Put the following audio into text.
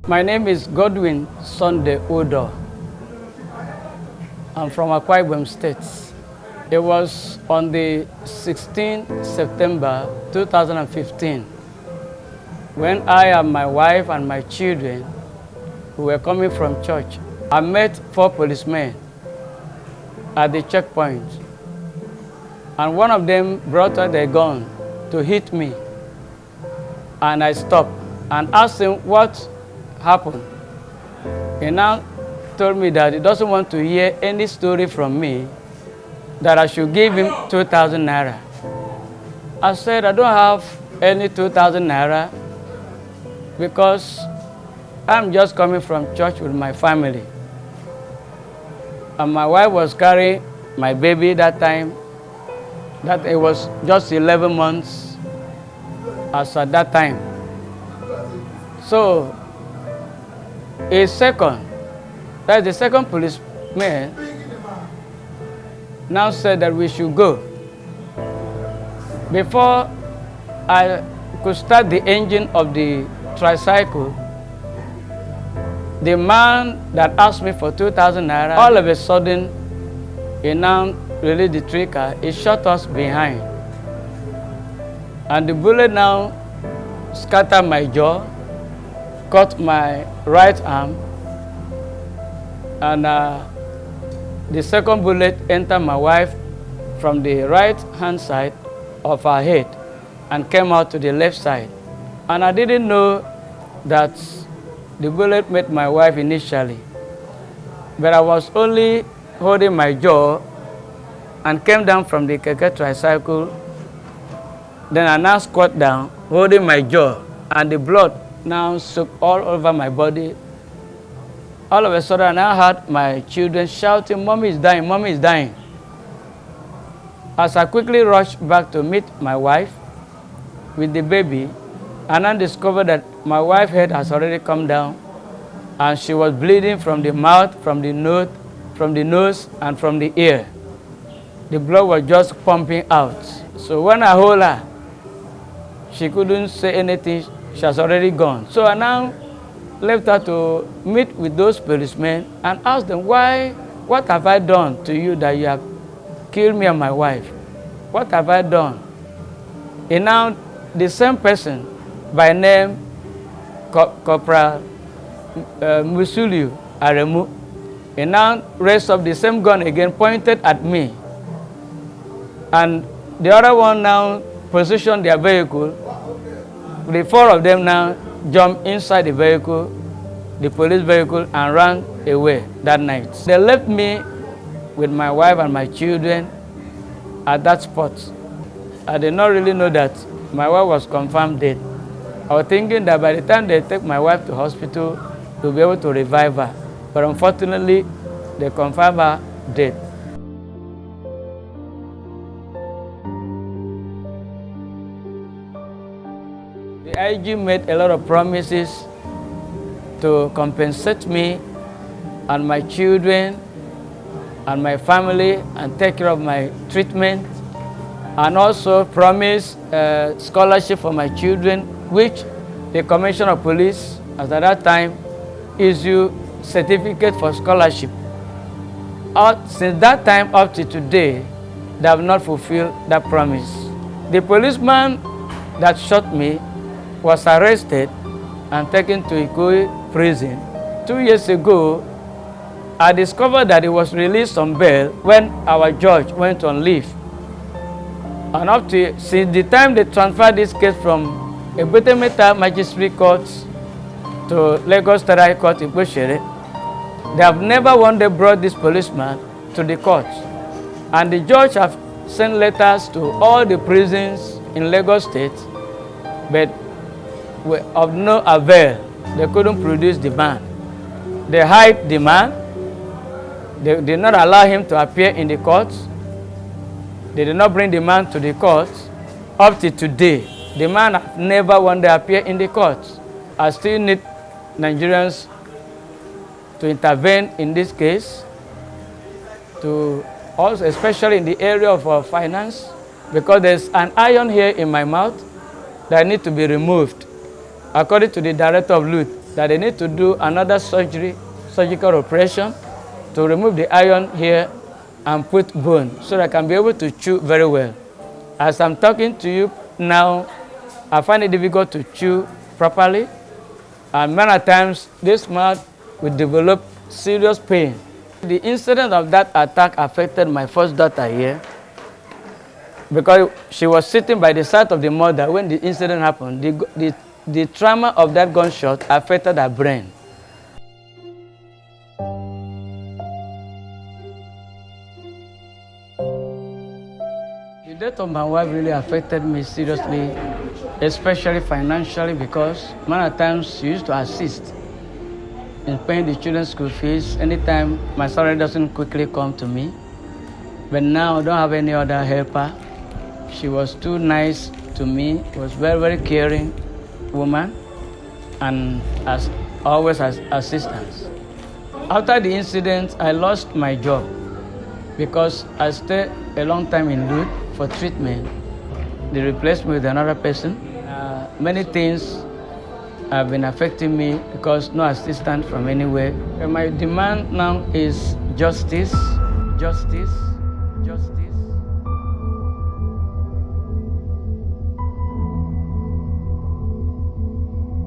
My name is Godwin Sunday Odo. I'm from Akwa Ibom State. It was on the 16th September 2015 when I and my wife and my children who were coming from church. I met 4 policemen at the checkpoint, and one of them brought out a gun to hit me, and I stopped and asked him what happened. He now told me that he doesn't want to hear any story from me, that I should give him 2,000 naira. I said, I don't have any 2,000 naira because I'm just coming from church with my family. And my wife was carrying my baby that time, that it was just 11 months as at that time. So, the second policeman now said that we should go. Before I could start the engine of the tricycle, the man that asked me for 2,000 naira, all of a sudden, he now released the trigger. He shot us behind. And the bullet now scattered my jaw, cut my right arm, and the second bullet entered my wife from the right-hand side of her head and came out to the left side. And I didn't know that the bullet met my wife initially, but I was only holding my jaw and came down from the keke tricycle. Then I now squat down, holding my jaw, and the blood now soaked all over my body. All of a sudden, I heard my children shouting, "Mommy is dying, Mommy is dying." As I quickly rushed back to meet my wife with the baby, and I discovered that my wife's head has already come down, and she was bleeding from the mouth, from the nose, and from the ear. The blood was just pumping out. So when I hold her, she couldn't say anything. She has already gone. So I now left her to meet with those policemen and asked them, what have I done to you that you have killed me and my wife? What have I done? And now the same person by name Corporal Musuliu Aremu, and now raised up the same gun again, pointed at me. And the other one now positioned their vehicle. The 4 of them now jumped inside the vehicle, the police vehicle, and ran away that night. They left me with my wife and my children at that spot. I did not really know that my wife was confirmed dead. I was thinking that by the time they take my wife to hospital, they'll be able to revive her. But unfortunately, they confirmed her dead. The IG made a lot of promises to compensate me and my children and my family and take care of my treatment, and also promised scholarship for my children, which the Commissioner of Police at that time issued certificate for scholarship. Since that time up to today, they have not fulfilled that promise. The policeman that shot me was arrested and taken to Ikoyi prison. 2 years ago, I discovered that he was released on bail when our judge went on leave. And since the time they transferred this case from Ebutemeta Magistrate Court to Lagos State High Court in Ikposhere, they have never one day brought this policeman to the court. And the judge have sent letters to all the prisons in Lagos State, but of no avail. They couldn't produce the man. They hid the man. They did not allow him to appear in the court. They did not bring the man to the court. Up to today, the man has never one day appeared in the court. I still need Nigerians to intervene in this case, to also, especially in the area of finance, because there's an iron here in my mouth that needs to be removed. According to the director of LUTH, that they need to do another surgical operation to remove the iron here and put bone so that I can be able to chew very well. As I'm talking to you now, I find it difficult to chew properly, and many times this mouth will develop serious pain. The incident of that attack affected my first daughter here because she was sitting by the side of the mother when the incident happened. The trauma of that gunshot affected her brain. The death of my wife really affected me seriously, especially financially, because many times she used to assist in paying the children's school fees anytime my salary doesn't quickly come to me. But now I don't have any other helper. She was too nice to me, was very, very caring woman, and as always as assistance. After the incident, I lost my job because I stayed a long time in Lut for treatment. They replaced me with another person. Many things have been affecting me because no assistance from anywhere. And my demand now is justice, justice.